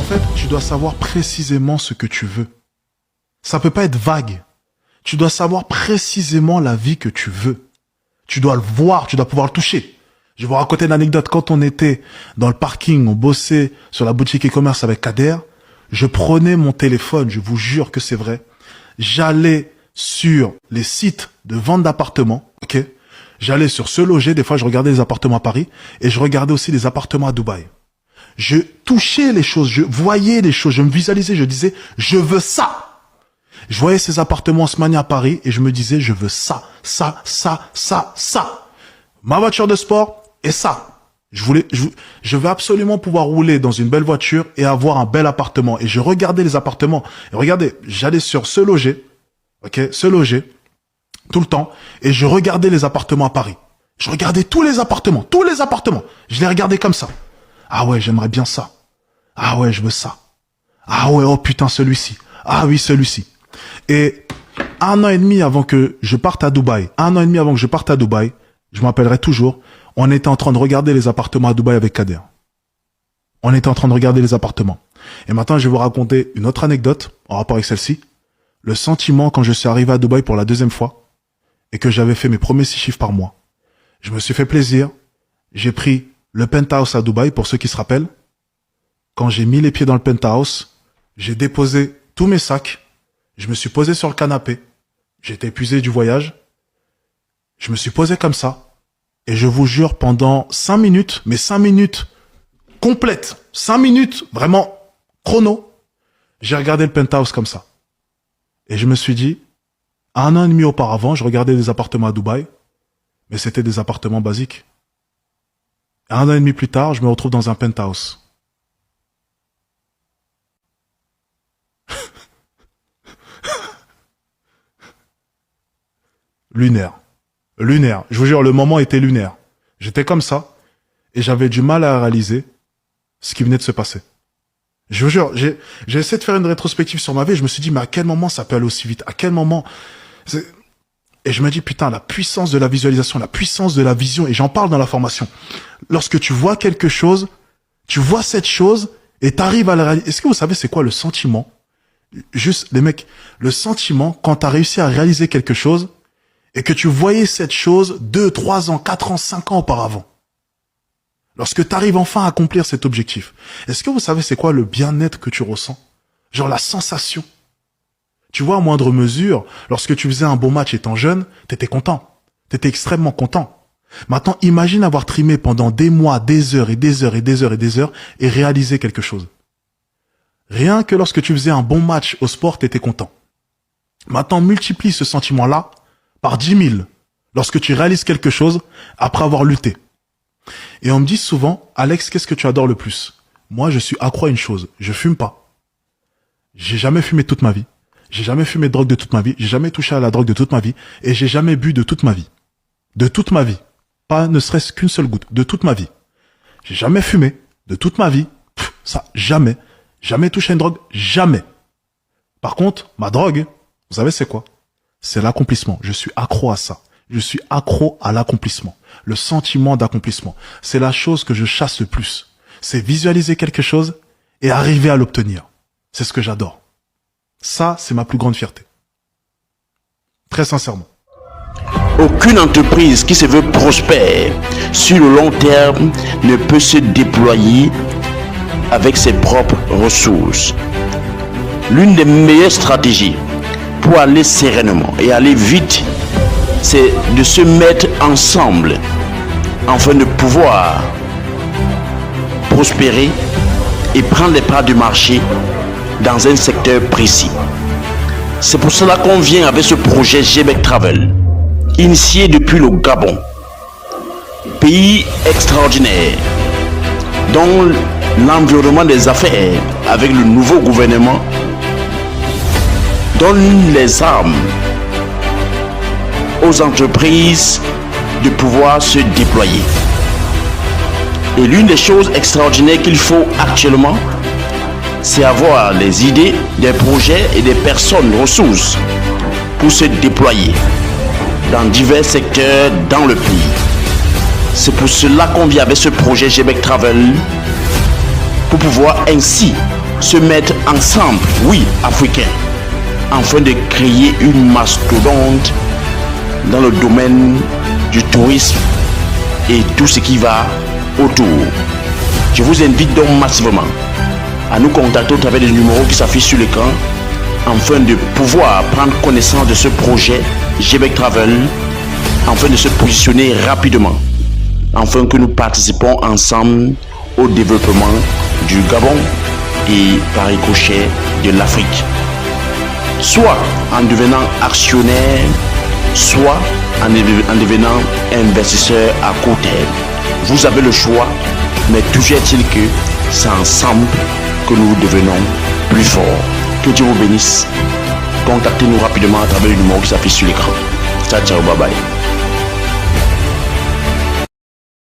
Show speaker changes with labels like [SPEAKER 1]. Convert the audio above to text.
[SPEAKER 1] fait, tu dois savoir précisément ce que tu veux. Ça peut pas être vague. Tu dois savoir précisément la vie que tu veux. Tu dois le voir, tu dois pouvoir le toucher. Je vais vous raconter une anecdote. Quand on était dans le parking, on bossait sur la boutique e-commerce avec Kader, je prenais mon téléphone, je vous jure que c'est vrai. J'allais sur les sites de vente d'appartements, ok? J'allais sur Se Loger, des fois je regardais les appartements à Paris, et je regardais aussi les appartements à Dubaï. Je touchais les choses, je voyais les choses, je me visualisais, je disais, je veux ça. Je voyais ces appartements en Haussmann à Paris, et je me disais, je veux ça, ça, ça, ça, ça. Ma voiture de sport, et ça. Je veux absolument pouvoir rouler dans une belle voiture et avoir un bel appartement. Et je regardais les appartements. Et regardez, j'allais sur Se Loger, ok, Se Loger, tout le temps, et je regardais les appartements à Paris. Je regardais tous les appartements. Je les regardais comme ça. Ah ouais, j'aimerais bien ça. Ah ouais, je veux ça. Ah ouais, oh putain, celui-ci. Ah oui, celui-ci. Et 1 an et demi avant que je parte à Dubaï, je m'appellerai toujours, on était en train de regarder les appartements à Dubaï avec Kader. On était en train de regarder les appartements. Et maintenant, je vais vous raconter une autre anecdote en rapport avec celle-ci. Le sentiment quand je suis arrivé à Dubaï pour la 2e fois et que j'avais fait mes premiers 6 chiffres par mois. Je me suis fait plaisir. J'ai pris le penthouse à Dubaï, pour ceux qui se rappellent. Quand j'ai mis les pieds dans le penthouse, j'ai déposé tous mes sacs. Je me suis posé sur le canapé. J'étais épuisé du voyage. Je me suis posé comme ça. Et je vous jure, pendant 5 minutes, mais 5 minutes complètes, 5 minutes vraiment chrono, j'ai regardé le penthouse comme ça. Et je me suis dit, 1 an et demi auparavant, je regardais des appartements à Dubaï, mais c'était des appartements basiques. Et 1 an et demi plus tard, je me retrouve dans un penthouse. Lunaire. Je vous jure, le moment était lunaire. J'étais comme ça, et j'avais du mal à réaliser ce qui venait de se passer. Je vous jure, j'ai essayé de faire une rétrospective sur ma vie, et je me suis dit, mais à quel moment ça peut aller aussi vite? À quel moment? Et je me dis, putain, la puissance de la visualisation, la puissance de la vision, et j'en parle dans la formation. Lorsque tu vois quelque chose, tu vois cette chose, et t'arrives à la réaliser. Est-ce que vous savez c'est quoi le sentiment? Juste, les mecs, le sentiment quand t'as réussi à réaliser quelque chose, et que tu voyais cette chose 2, 3 ans, 4 ans, 5 ans auparavant. Lorsque tu arrives enfin à accomplir cet objectif, est-ce que vous savez c'est quoi le bien-être que tu ressens? Genre la sensation. Tu vois, à moindre mesure, lorsque tu faisais un bon match étant jeune, t'étais content. T'étais extrêmement content. Maintenant, imagine avoir trimé pendant des mois, des heures et des heures et des heures et des heures et réaliser quelque chose. Rien que lorsque tu faisais un bon match au sport, t'étais content. Maintenant, multiplie ce sentiment-là par 10 000, lorsque tu réalises quelque chose après avoir lutté. Et on me dit souvent, Alex, qu'est-ce que tu adores le plus? Moi, je suis accro à une chose, je fume pas. J'ai jamais fumé toute ma vie. J'ai jamais fumé de drogue de toute ma vie. J'ai jamais touché à la drogue de toute ma vie. Et j'ai jamais bu de toute ma vie. De toute ma vie. Pas ne serait-ce qu'une seule goutte. De toute ma vie. J'ai jamais fumé. De toute ma vie. Ça, jamais. Jamais touché à une drogue. Jamais. Par contre, ma drogue, vous savez c'est quoi? C'est l'accomplissement. Je suis accro à ça. Je suis accro à l'accomplissement. Le sentiment d'accomplissement. C'est la chose que je chasse le plus. C'est visualiser quelque chose et arriver à l'obtenir. C'est ce que j'adore. Ça, c'est ma plus grande fierté. Très sincèrement.
[SPEAKER 2] Aucune entreprise qui se veut prospère sur le long terme ne peut se déployer avec ses propres ressources. L'une des meilleures stratégies pour aller sereinement et aller vite, c'est de se mettre ensemble afin de pouvoir prospérer et prendre les parts du marché dans un secteur précis. C'est pour cela qu'on vient avec ce projet GBEC Travel, initié depuis le Gabon, pays extraordinaire, dont l'environnement des affaires avec le nouveau gouvernement donne les armes aux entreprises de pouvoir se déployer. Et l'une des choses extraordinaires qu'il faut actuellement, c'est avoir les idées, des projets et des personnes ressources pour se déployer dans divers secteurs dans le pays. C'est pour cela qu'on vient avec ce projet GBEC Travel, pour pouvoir ainsi se mettre ensemble, oui, africains, afin de créer une mastodonte dans le domaine du tourisme et tout ce qui va autour. Je vous invite donc massivement à nous contacter au travers des numéros qui s'affichent sur l'écran afin de pouvoir prendre connaissance de ce projet GBEC Travel, afin de se positionner rapidement, afin que nous participons ensemble au développement du Gabon et par ricochet de l'Afrique. Soit en devenant actionnaire, soit en devenant investisseur à court terme. Vous avez le choix, mais toujours est-il que c'est ensemble que nous devenons plus forts. Que Dieu vous bénisse. Contactez-nous rapidement à travers le numéro qui s'affiche sur l'écran. Ciao, ciao, bye bye.